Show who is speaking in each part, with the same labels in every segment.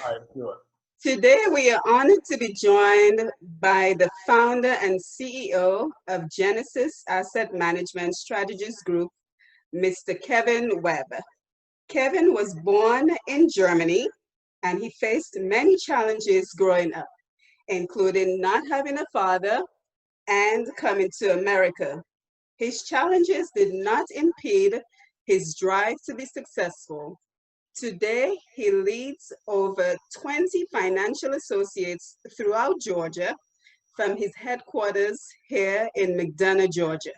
Speaker 1: All right, sure.
Speaker 2: Today, we are honored to be joined by the founder and CEO of Genesis Asset Management Strategies Group, Mr. Kevin Webb. Kevin was born in Germany and he faced many challenges growing up, including not having a father and coming to America. His challenges did not impede his drive to be successful. Today, he leads over 20 financial associates throughout Georgia from his headquarters here in McDonough, Georgia.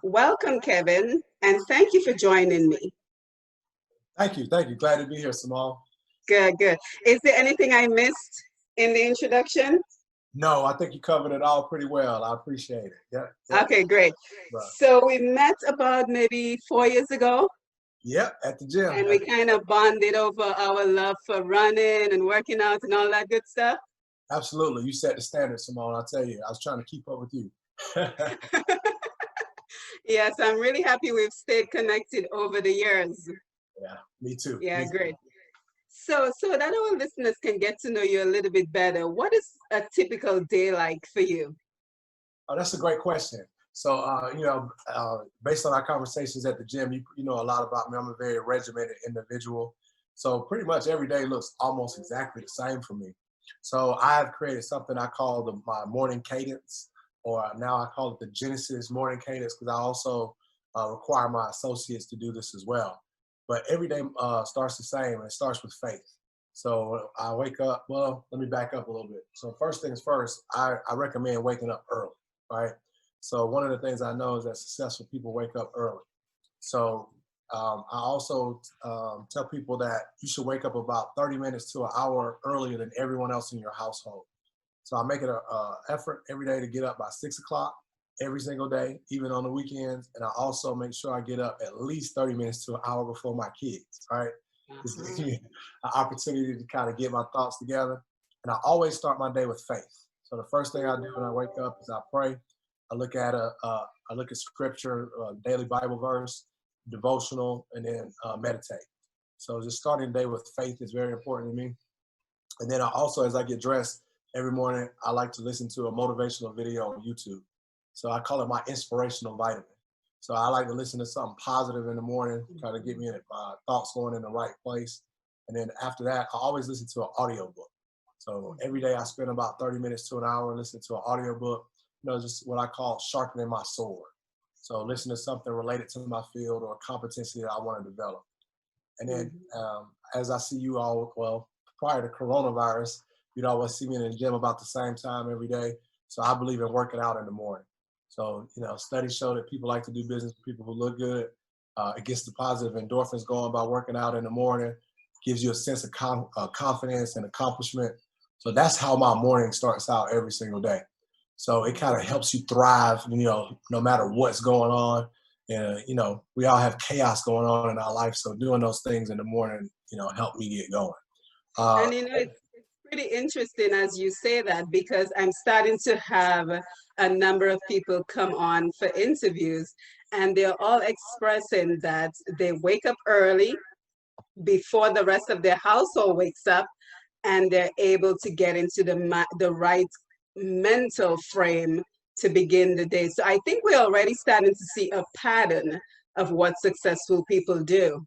Speaker 2: Welcome, Kevin, and thank you for joining me.
Speaker 1: Thank you. Thank you. Glad to be here, Simone.
Speaker 2: Good, good. Is there anything I missed in the introduction?
Speaker 1: No, I think you covered it all pretty well. I appreciate it. Yeah.
Speaker 2: Okay, great.
Speaker 1: Right.
Speaker 2: So we met about maybe 4 years ago.
Speaker 1: Yep, at the gym.
Speaker 2: And we kind of bonded over our love for running and working out and all that good stuff.
Speaker 1: Absolutely. You set the standard, Simone. I tell you, I was trying to keep up with you.
Speaker 2: Yes, I'm really happy we've stayed connected over the years.
Speaker 1: Yeah, me too.
Speaker 2: Yeah,
Speaker 1: me
Speaker 2: great.
Speaker 1: Too.
Speaker 2: So that our listeners can get to know you a little bit better, what is a typical day like for you?
Speaker 1: Oh, that's a great question. So, based on our conversations at the gym, you know a lot about me. I'm a very regimented individual. So pretty much every day looks almost exactly the same for me. So I've created something I call my morning cadence, or now I call it the Genesis morning cadence, because I also require my associates to do this as well. But every day starts the same, and it starts with faith. So I wake up, well, let me back up a little bit. So first things first, I recommend waking up early, right? So one of the things I know is that successful people wake up early. So I also tell people that you should wake up about 30 minutes to an hour earlier than everyone else in your household. So I make it an effort every day to get up by 6 o'clock every single day, even on the weekends. And I also make sure I get up at least 30 minutes to an hour before my kids, right? This gives me an opportunity to kind of get my thoughts together. And I always start my day with faith. So the first thing I do when I wake up is I pray. I look at scripture, daily Bible verse, devotional, and then meditate. So just starting the day with faith is very important to me. And then I also, as I get dressed every morning, I like to listen to a motivational video on YouTube. So I call it my inspirational vitamin. So I like to listen to something positive in the morning, try to get me my thoughts going in the right place. And then after that, I always listen to an audiobook. So every day I spend about 30 minutes to an hour listening to an audiobook, just what I call sharpening my sword. So listen to something related to my field or competency that I want to develop. And then as I see you all, well, prior to coronavirus, you'd always see me in the gym about the same time every day. So I believe in working out in the morning. So, studies show that people like to do business with people who look good. It gets the positive endorphins going by working out in the morning, gives you a sense of confidence and accomplishment. So that's how my morning starts out every single day. So it kind of helps you thrive, no matter what's going on. And, we all have chaos going on in our life. So doing those things in the morning, help me get going.
Speaker 2: And it's pretty interesting as you say that, because I'm starting to have a number of people come on for interviews, and they're all expressing that they wake up early before the rest of their household wakes up, and they're able to get into the right mental frame to begin the day. So I think we're already starting to see a pattern of what successful people do.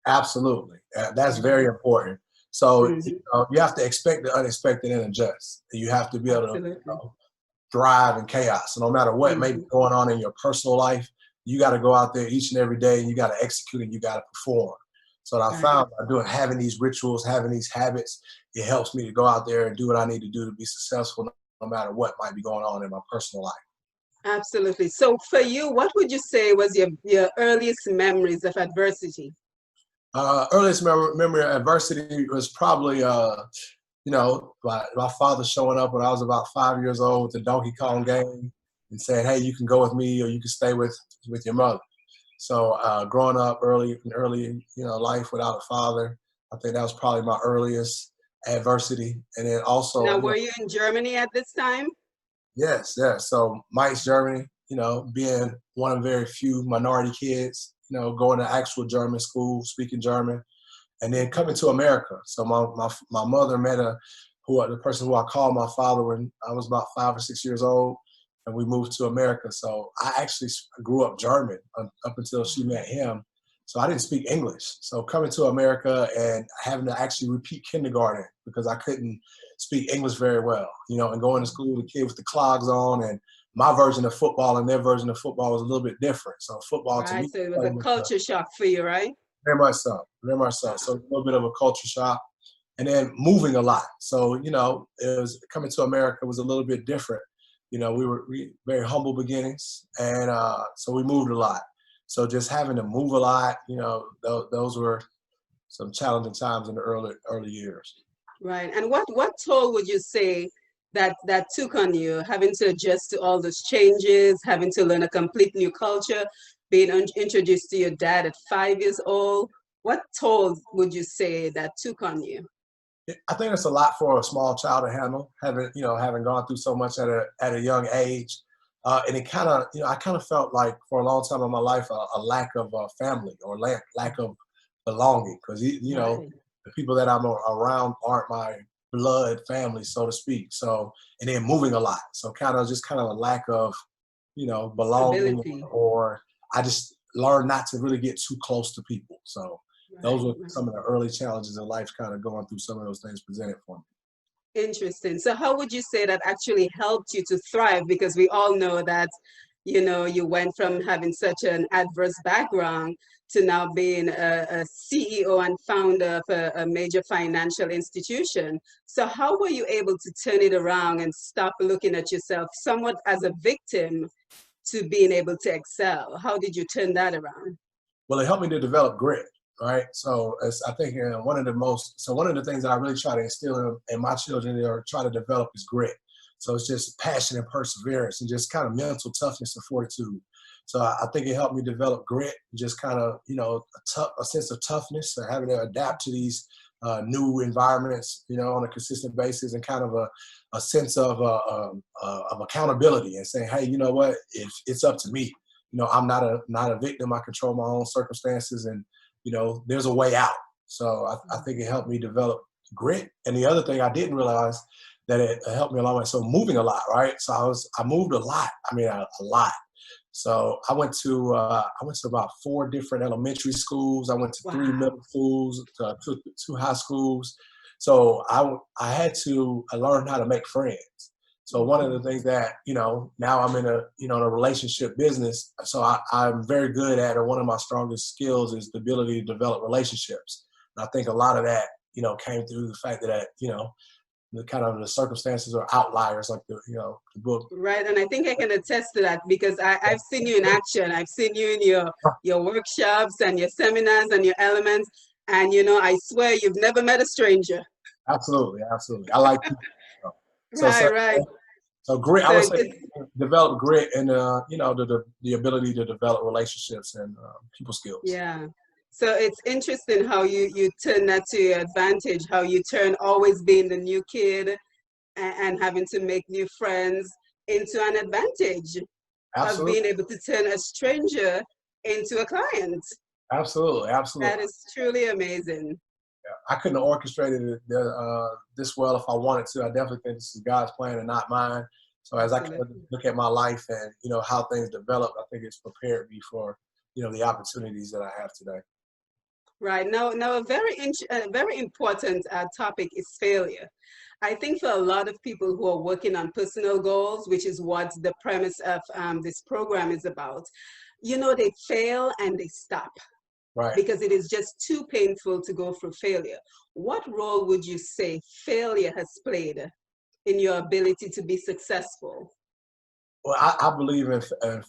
Speaker 1: Absolutely. That's very important. So you have to expect the unexpected and adjust. You have to be able to thrive in chaos. So no matter what may be going on in your personal life, you got to go out there each and every day and you got to execute and you got to perform. So what I found by having these rituals, having these habits, it helps me to go out there and do what I need to do to be successful, no matter what might be going on in my personal life.
Speaker 2: Absolutely. So for you, what would you say was your earliest memories of adversity?
Speaker 1: Earliest memory of adversity was probably, my father showing up when I was about 5 years old with the Donkey Kong game and saying, hey, you can go with me or you can stay with your mother. So growing up early, life without a father, I think that was probably my earliest adversity. And then also—
Speaker 2: Now, were you in Germany at this time?
Speaker 1: Yes. So Mainz, Germany, being one of very few minority kids, going to actual German school, speaking German. and then coming to America. So my mother met the person who I called my father when I was about 5 or 6 years old, and we moved to America. So I actually grew up German up until she met him. So I didn't speak English. So coming to America and having to actually repeat kindergarten because I couldn't speak English very well, and going to school with the kid with the clogs on, and my version of football and their version of football was a little bit different. So football to
Speaker 2: Right.
Speaker 1: me,
Speaker 2: So it was a culture shock for you, right?
Speaker 1: very much so, very much so. So a little bit of a culture shock, and then moving a lot. So it was coming to America was a little bit different. We very humble beginnings, and so we moved a lot. So just having to move a lot, those were some challenging times in the early years.
Speaker 2: Right. And what toll would you say that took on you, having to adjust to all those changes, having to learn a complete new culture, being introduced to your dad at 5 years old? What toll would you say that took on you?
Speaker 1: I think it's a lot for a small child to handle, having gone through so much at a young age. And it kind of, I kind of felt like for a long time in my life, a lack of family or lack of belonging. Because,
Speaker 2: Right.
Speaker 1: the people that I'm around aren't my blood family, so to speak. So, and then moving a lot. So kind of a lack of, belonging,
Speaker 2: Stability.
Speaker 1: or I just learned not to really get too close to people. So those
Speaker 2: Right.
Speaker 1: were some of the early challenges in life, kind of going through some of those things presented for me.
Speaker 2: Interesting. So how would you say that actually helped you to thrive? Because we all know that, you went from having such an adverse background to now being a CEO and founder of a major financial institution. So how were you able to turn it around and stop looking at yourself somewhat as a victim to being able to excel? How did you turn that around?
Speaker 1: Well, it helped me to develop grit, right? So I think one of the things that I really try to instill in my children or try to develop is grit. So it's just passion and perseverance and just kind of mental toughness and fortitude. So I think it helped me develop grit, just kind of, a sense of toughness and having to adapt to these new environments, on a consistent basis, and kind of a sense of accountability and saying, hey, you know what, it's up to me. I'm not a victim. I control my own circumstances, and there's a way out. So I think it helped me develop grit. And the other thing I didn't realize that it helped me along the way. So moving a lot, right? So I moved a lot. I mean, a lot. So I went to about 4 different elementary schools. I went to 3
Speaker 2: Wow.
Speaker 1: middle schools, two high schools. So I learned how to make friends. So one of the things that, now I'm in a relationship business. So I'm very good at, or one of my strongest skills is the ability to develop relationships. And I think a lot of that, came through the fact that, the kind of the circumstances are outliers, like the book.
Speaker 2: Right, and I think I can attest to that because I've seen you in action. I've seen you in your workshops and your seminars and your elements, and I swear you've never met a stranger.
Speaker 1: Absolutely, absolutely. I like people. So,
Speaker 2: Right,
Speaker 1: so,
Speaker 2: right.
Speaker 1: so grit, I
Speaker 2: So
Speaker 1: would
Speaker 2: it,
Speaker 1: say
Speaker 2: it's
Speaker 1: develop grit and, the ability to develop relationships and people skills.
Speaker 2: yeah. So it's interesting how you turn that to your advantage. How you turn always being the new kid and having to make new friends into an advantage of being
Speaker 1: Absolutely,
Speaker 2: able to turn a stranger into a client.
Speaker 1: absolutely, absolutely.
Speaker 2: That is truly amazing.
Speaker 1: I couldn't have orchestrated it this well if I wanted to. I definitely think this is God's plan and not mine. So as I kind of
Speaker 2: Absolutely.
Speaker 1: look at my life and how things develop, I think it's prepared me for the opportunities that I have today.
Speaker 2: Right. Now a very important topic is failure. I think for a lot of people who are working on personal goals, which is what the premise of this program is about, they fail and they stop
Speaker 1: Right.
Speaker 2: because it is just too painful to go through failure. What role would you say failure has played in your ability to be successful?
Speaker 1: Well, I believe in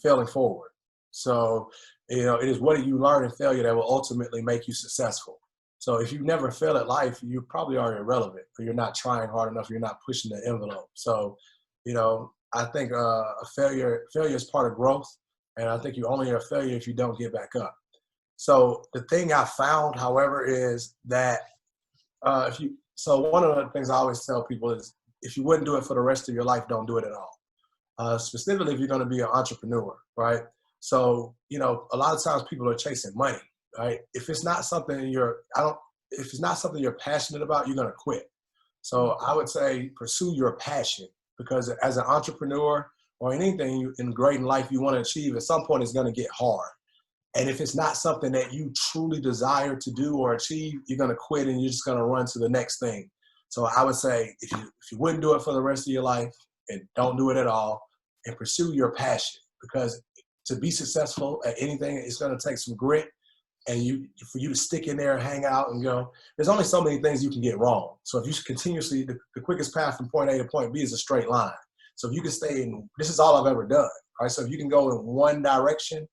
Speaker 1: failing forward. So, it is what you learn in failure that will ultimately make you successful. So if you never fail at life, you probably are irrelevant, or you're not trying hard enough, you're not pushing the envelope. So, I think a failure is part of growth, and I think you only are a failure if you don't get back up. So the thing I found, however, is that one of the things I always tell people is if you wouldn't do it for the rest of your life, don't do it at all. Specifically if you're going to be an entrepreneur, right? So, a lot of times people are chasing money, right? If it's not something if it's not something you're passionate about, you're going to quit. So I would say pursue your passion, because as an entrepreneur or anything in great in life you want to achieve, at some point it's going to get hard. And if it's not something that you truly desire to do or achieve, you're going to quit and you're just going to run to the next thing. So I would say if you wouldn't do it for the rest of your life, and don't do it at all, and pursue your passion, because to be successful at anything, it's going to take some grit, and for you to stick in there and hang out and go, there's only so many things you can get wrong. So if you continuously, the quickest path from point A to point B is a straight line. So if you can stay in, this is all I've ever done, right? So if you can go in one direction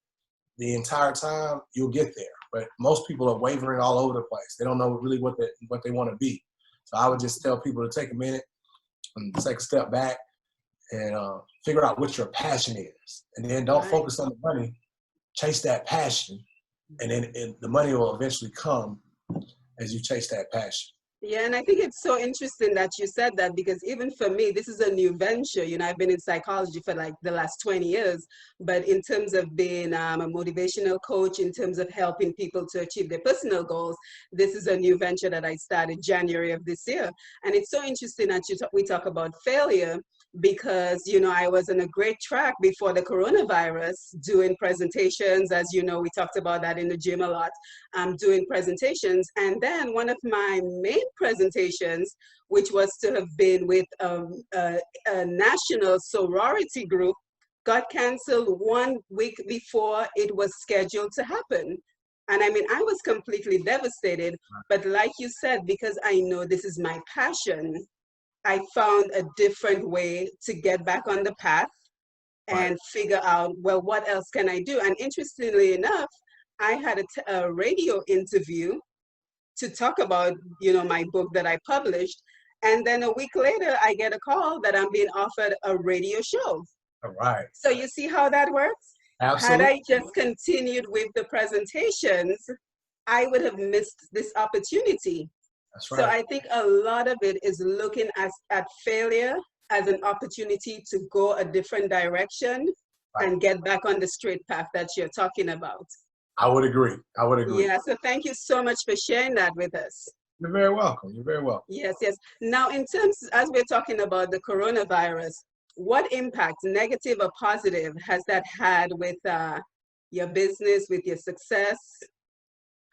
Speaker 1: the entire time, you'll get there. But most people are wavering all over the place. They don't know really what they want to be. So I would just tell people to take a minute and take a step back and figure out what your passion is. And then don't focus on the money, chase that passion, and then the money will eventually come as you chase that passion.
Speaker 2: Yeah, and I think it's so interesting that you said that, because even for me, this is a new venture. You know, I've been in psychology for like the last 20 years, but in terms of being a motivational coach, in terms of helping people to achieve their personal goals, this is a new venture that I started January of this year. And it's so interesting that we talk about failure, because, you know, I was on a great track before the coronavirus, doing presentations. As you know, we talked about that in the gym a lot, doing presentations. And then one of my main presentations, which was to have been with a national sorority group, got canceled 1 week before it was scheduled to happen. And I mean, I was completely devastated. But like you said, because I know this is my passion, I found a different way to get back on the path and figure out, well, what else can I do? And interestingly enough, I had a radio interview to talk about, you know, my book that I published. And then a week later, I get a call that I'm being offered a radio show.
Speaker 1: All right.
Speaker 2: So you see how that works?
Speaker 1: Absolutely.
Speaker 2: Had I just continued with the presentations, I would have missed this opportunity.
Speaker 1: That's right.
Speaker 2: So I think a lot of it is looking at failure as an opportunity to go a different direction and get back on the straight path that you're talking about.
Speaker 1: I would agree. I would agree.
Speaker 2: Yeah, so thank you so much for sharing that with us.
Speaker 1: You're very welcome. You're very welcome.
Speaker 2: Yes, yes. Now, in terms, as we're talking about the coronavirus, what impact, negative or positive, has that had with your business, with your success?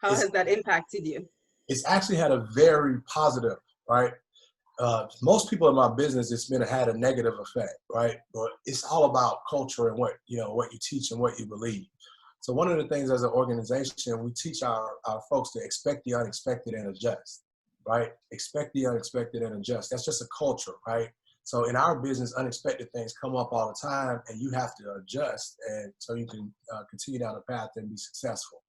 Speaker 2: How has that impacted you?
Speaker 1: It's actually had a very positive, right? Most people in my business, it's had a negative effect, right? But it's all about culture and what you teach and what you believe. So one of the things as an organization, we teach our folks to expect the unexpected and adjust, right? Expect the unexpected and adjust. That's just a culture, right? So in our business, unexpected things come up all the time, and you have to adjust, and so you can continue down the path and be successful.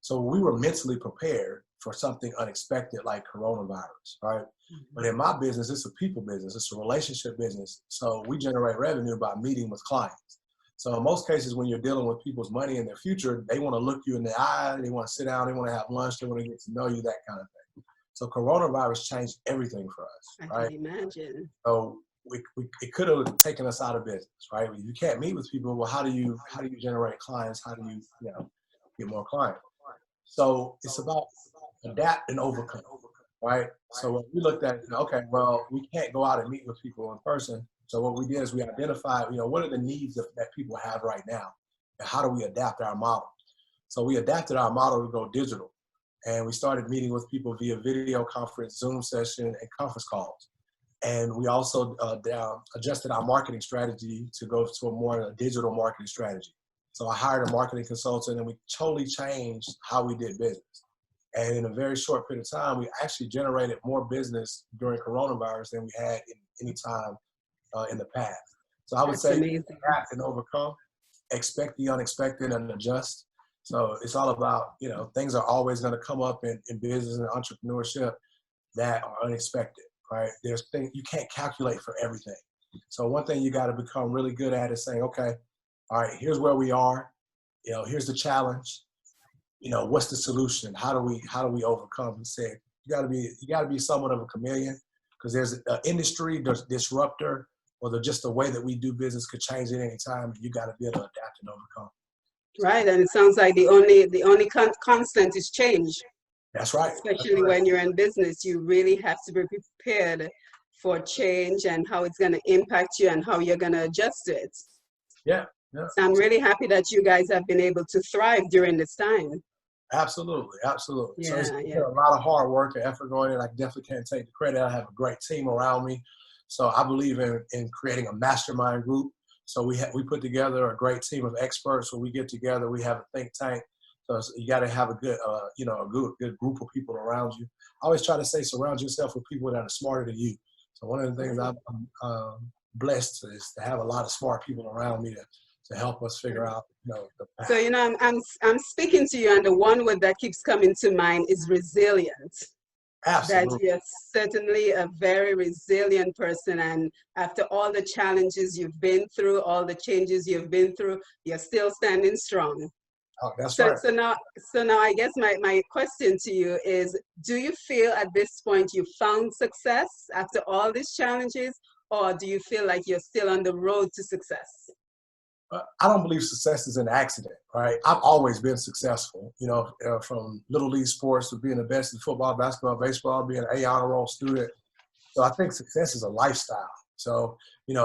Speaker 1: So we were mentally prepared for something unexpected like coronavirus, right? Mm-hmm. But in my business, it's a people business. It's a relationship business. So we generate revenue by meeting with clients. So in most cases, when you're dealing with people's money and their future, they want to look you in the eye. They want to sit down. They want to have lunch. They want to get to know you, that kind of thing. So coronavirus changed everything for us, right?
Speaker 2: I can imagine.
Speaker 1: So it could have taken us out of business, right? You can't meet with people. Well, how do you generate clients? How do you get more clients? So it's about adapt and overcome, right? So when we looked at, okay, well, we can't go out and meet with people in person. So what we did is we identified, what are the needs that people have right now, and how do we adapt our model? So we adapted our model to go digital, and we started meeting with people via video conference, Zoom session, and conference calls. And we also adjusted our marketing strategy to go to a more digital marketing strategy. So I hired a marketing consultant, and we totally changed how we did business. And in a very short period of time, we actually generated more business during coronavirus than we had in any time in the past. So I would say adapt and overcome, expect the unexpected and adjust. So it's all about, things are always going to come up in business and entrepreneurship that are unexpected, right? There's things you can't calculate for everything. So one thing you got to become really good at is saying, okay, all right, here's where we are. Here's the challenge. What's the solution? How do we overcome? And say you got to be somewhat of a chameleon, because there's an industry disruptor, or just the way that we do business could change at any time. And you got to be able to adapt and overcome.
Speaker 2: Right, and it sounds like the only constant is change.
Speaker 1: That's right. That's
Speaker 2: Especially
Speaker 1: right.
Speaker 2: when you're in business, you really have to be prepared for change and how it's going to impact you and how you're going to adjust to it.
Speaker 1: Yeah. Yeah.
Speaker 2: So I'm really happy that you guys have been able to thrive during this time.
Speaker 1: Absolutely. Absolutely. So it's
Speaker 2: Yeah,
Speaker 1: been
Speaker 2: yeah.
Speaker 1: a lot of hard work and effort going in. I definitely can't take the credit. I have a great team around me. So I believe in creating a mastermind group. So we put together a great team of experts. When we get together, we have a think tank. So you got to have a good, a good group of people around you. I always try to say, surround yourself with people that are smarter than you. So one of the things I'm blessed is to have a lot of smart people around me to help us figure out, the
Speaker 2: So,
Speaker 1: path.
Speaker 2: I'm speaking to you, and the one word that keeps coming to mind is resilience. That
Speaker 1: Absolutely.
Speaker 2: you're certainly a very resilient person, and after all the challenges you've been through, all the changes you've been through, you're still standing strong.
Speaker 1: Oh, that's
Speaker 2: So,
Speaker 1: right.
Speaker 2: so now I guess my question to you is, do you feel at this point you found success after all these challenges, or do you feel like you're still on the road to success?
Speaker 1: I don't believe success is an accident, right? I've always been successful, from little league sports to being the best in football, basketball, baseball, being an A honor roll student. So I think success is a lifestyle. So,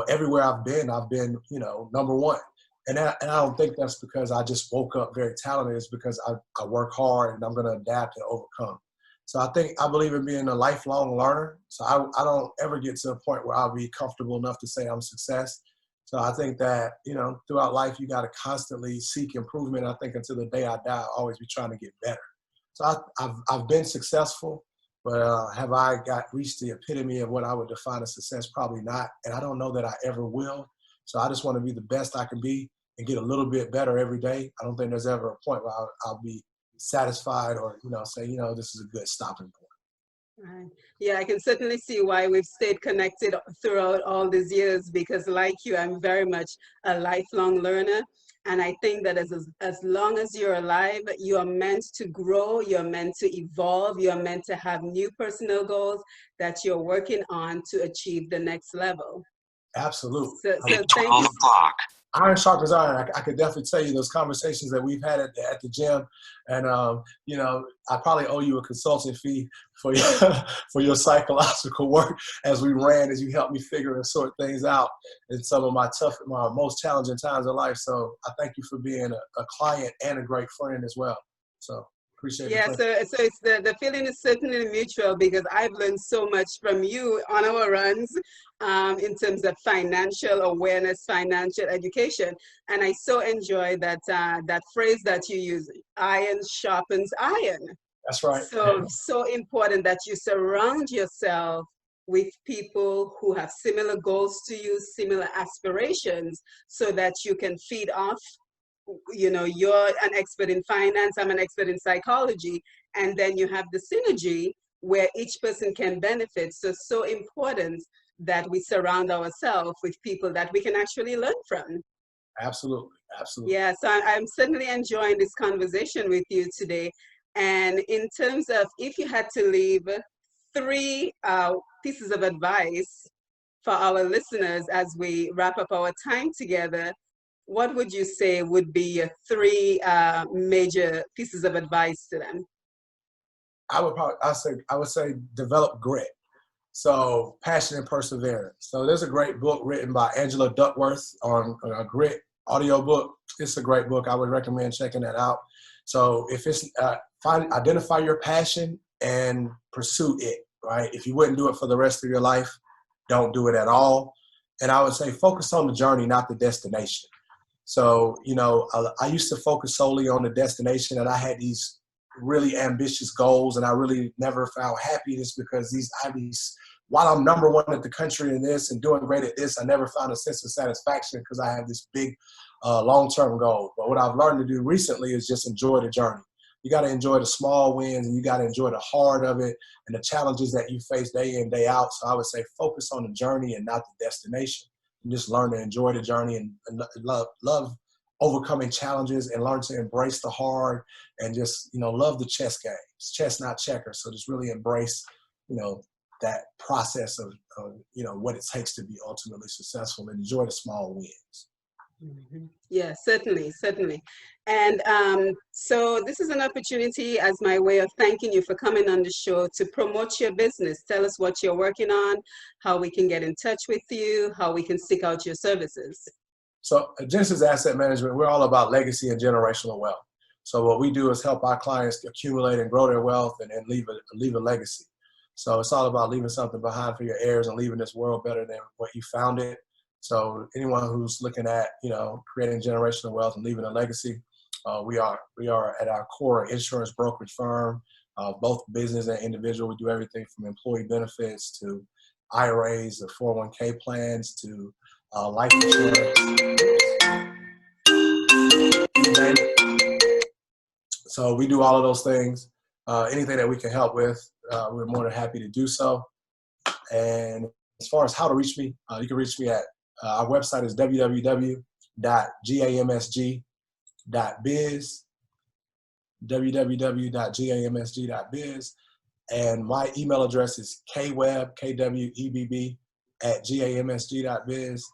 Speaker 1: everywhere I've been, number one. And I don't think that's because I just woke up very talented. It's because I work hard and I'm going to adapt and overcome. So I believe in being a lifelong learner. So I don't ever get to a point where I'll be comfortable enough to say I'm a success. So I think that, throughout life, you got to constantly seek improvement. I think until the day I die, I'll always be trying to get better. So I've been successful, but have I reached the epitome of what I would define as success? Probably not. And I don't know that I ever will. So I just want to be the best I can be and get a little bit better every day. I don't think there's ever a point where I'll be satisfied or, say, this is a good stopping point.
Speaker 2: Right. Yeah, I can certainly see why we've stayed connected throughout all these years because, like you, I'm very much a lifelong learner. And I think that as long as you're alive, you are meant to grow, you're meant to evolve, you're meant to have new personal goals that you're working on to achieve the next level.
Speaker 1: Absolutely.
Speaker 2: So thank you.
Speaker 1: Iron sharpens iron. I could definitely tell you those conversations that we've had at the gym, and I probably owe you a consulting fee for your for your psychological work as you helped me figure and sort things out in some of my most challenging times in life. So I thank you for being a client and a great friend as well. So appreciate the
Speaker 2: Yeah,
Speaker 1: friendship.
Speaker 2: so it's the feeling is certainly mutual because I've learned so much from you on our runs in terms of financial awareness, financial education, and I so enjoy that phrase that you use: "Iron sharpens iron."
Speaker 1: That's right.
Speaker 2: So important that you surround yourself with people who have similar goals to you, similar aspirations, so that you can feed off. You're an expert in finance, I'm an expert in psychology, and then you have the synergy where each person can benefit. So important that we surround ourselves with people that we can actually learn from.
Speaker 1: Absolutely. Absolutely.
Speaker 2: Yeah, so I'm certainly enjoying this conversation with you today. And in terms of if you had to leave three pieces of advice for our listeners as we wrap up our time together, what would you say would be your three major pieces of advice to them?
Speaker 1: I would say develop grit. So passion and perseverance. So there's a great book written by Angela Duckworth on a grit audio book. It's a great book. I would recommend checking that out. So if it's identify your passion and pursue it, right? If you wouldn't do it for the rest of your life, don't do it at all. And I would say focus on the journey, not the destination. So, I used to focus solely on the destination, and I had these really ambitious goals, and I really never found happiness because while I'm number one at the country in this and doing great at this, I never found a sense of satisfaction because I have this big long-term goal. But what I've learned to do recently is just enjoy the journey. You got to enjoy the small wins, and you got to enjoy the hard of it and the challenges that you face day in, day out. So I would say focus on the journey and not the destination. And just learn to enjoy the journey and love overcoming challenges and learn to embrace the hard and just, love the chess game. It's chess, not checker. So just really embrace, that process of what it takes to be ultimately successful and enjoy the small wins.
Speaker 2: Mhm. Yeah, certainly, certainly. And so this is an opportunity as my way of thanking you for coming on the show to promote your business. Tell us what you're working on, how we can get in touch with you, how we can seek out your services.
Speaker 1: So at Genesis Asset Management, we're all about legacy and generational wealth. So what we do is help our clients accumulate and grow their wealth and leave a legacy. So it's all about leaving something behind for your heirs and leaving this world better than what you found it. So anyone who's looking at, creating generational wealth and leaving a legacy, we are at our core an insurance brokerage firm, both business and individual. We do everything from employee benefits to IRAs, to 401k plans, to life insurance. So we do all of those things. Anything that we can help with, we're more than happy to do so. And as far as how to reach me, you can reach me at our website is www.gamsg.biz, www.gamsg.biz. And my email address is kwebb, kwebb, @gamsg.biz.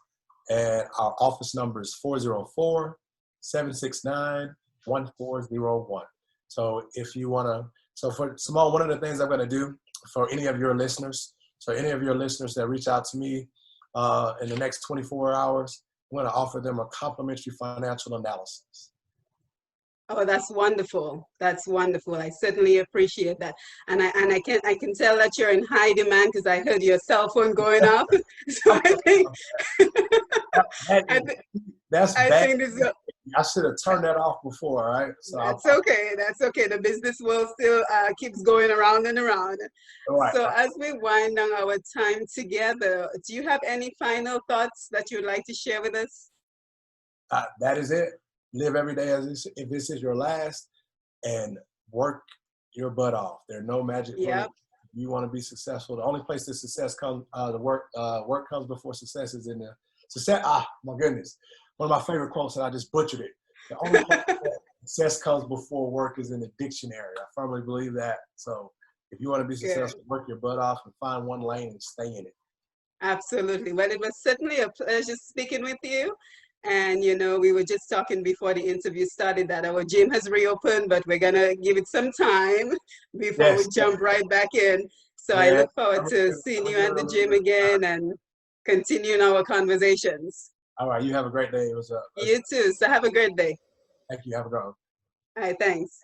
Speaker 1: And our office number is 404-769-1401. So if you want to, so for Simone, one of the things I'm going to do for any of your listeners, so any of your listeners that reach out to me in the next 24 hours, I'm going to offer them a complimentary financial analysis.
Speaker 2: Oh, that's wonderful. That's wonderful. I certainly appreciate that. And I can tell that you're in high demand because I heard your cell phone going off. So I think
Speaker 1: That's
Speaker 2: I
Speaker 1: bad.
Speaker 2: think this is
Speaker 1: I should have turned that off before, right? So
Speaker 2: that's okay. That's okay. The business world still keeps going around and around.
Speaker 1: Right.
Speaker 2: So as we wind down our time together, do you have any final thoughts that you'd like to share with us?
Speaker 1: That is it. Live every day as if this is your last, and work your butt off. There are no magic bullets. If you want to be successful, the only place that success comes, work comes before success is in the success. My goodness. One of my favorite quotes, and I just butchered it. The only place that success comes before work is in the dictionary. I firmly believe that. So if you want to be successful, work your butt off and find one lane and stay in it.
Speaker 2: Absolutely. Well, it was certainly a pleasure speaking with you. And, we were just talking before the interview started that our gym has reopened, but we're going to give it some time before we jump right back in. So I look forward to seeing you at the gym again and continuing our conversations.
Speaker 1: All right. You have a great day.
Speaker 2: You too. So have a great day.
Speaker 1: Thank you. Have a good one.
Speaker 2: All right. Thanks.